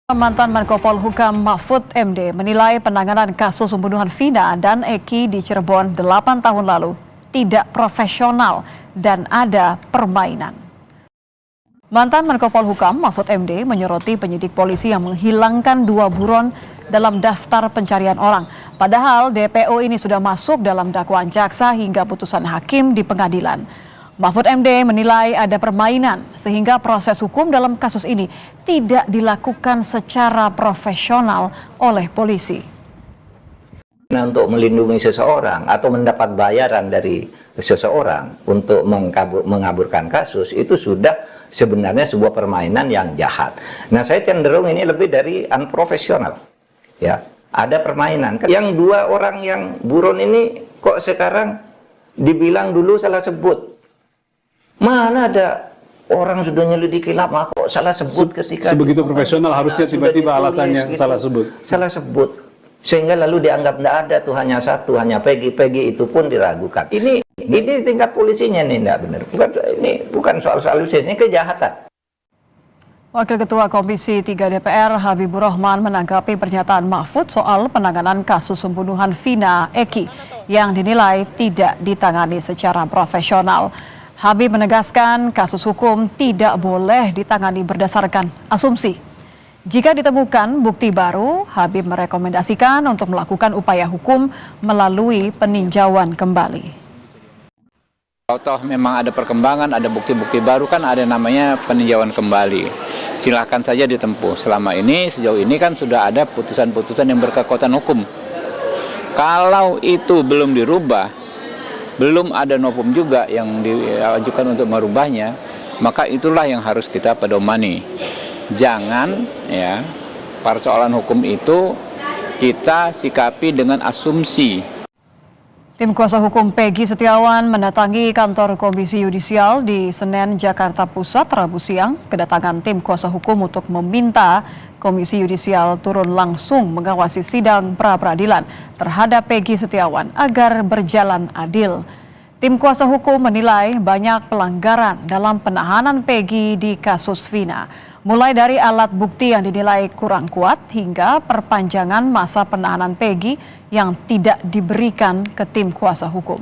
Mantan Menko Polhukam Mahfud MD menilai penanganan kasus pembunuhan Vina dan Eki di Cirebon 8 tahun lalu tidak profesional dan ada permainan. Mantan Menko Polhukam Mahfud MD menyoroti penyidik polisi yang menghilangkan 2 buron dalam daftar pencarian orang. Padahal DPO ini sudah masuk dalam dakwaan jaksa hingga putusan hakim di pengadilan. Mahfud MD menilai ada permainan sehingga proses hukum dalam kasus ini tidak dilakukan secara profesional oleh polisi. Untuk melindungi seseorang atau mendapat bayaran dari seseorang untuk mengaburkan kasus itu sudah sebenarnya sebuah permainan yang jahat. Nah, saya cenderung ini lebih dari unprofesional. Ya, ada permainan. Yang 2 orang yang buron ini kok sekarang dibilang dulu salah sebut. Mana ada orang sudah nyelidiki lama kok salah sebut ketika sebegitu profesional harusnya tiba-tiba alasannya gitu, salah sebut sehingga lalu dianggap tidak ada tuh hanya satu, hanya Peggy itu pun diragukan. Ini tingkat polisinya nih tidak benar. Bukan soal ini kejahatan. Wakil Ketua Komisi 3 DPR Habibur Rahman menanggapi pernyataan Mahfud soal penanganan kasus pembunuhan Vina Eki yang dinilai tidak ditangani secara profesional. Habib menegaskan kasus hukum tidak boleh ditangani berdasarkan asumsi. Jika ditemukan bukti baru, Habib merekomendasikan untuk melakukan upaya hukum melalui peninjauan kembali. Kalau toh memang ada perkembangan, ada bukti-bukti baru kan ada namanya peninjauan kembali. Silakan saja ditempuh. Selama ini, sejauh ini kan sudah ada putusan-putusan yang berkekuatan hukum. Kalau itu belum dirubah, belum ada novum juga yang diajukan untuk merubahnya, maka itulah yang harus kita pedomani. Jangan ya, persoalan hukum itu kita sikapi dengan asumsi. Tim kuasa hukum Peggy Setiawan mendatangi kantor Komisi Yudisial di Senen, Jakarta Pusat, Rabu siang. Kedatangan tim kuasa hukum untuk meminta Komisi Yudisial turun langsung mengawasi sidang pra-peradilan terhadap Peggy Setiawan agar berjalan adil. Tim kuasa hukum menilai banyak pelanggaran dalam penahanan Peggy di kasus Vina, mulai dari alat bukti yang dinilai kurang kuat hingga perpanjangan masa penahanan Peggy yang tidak diberikan ke tim kuasa hukum.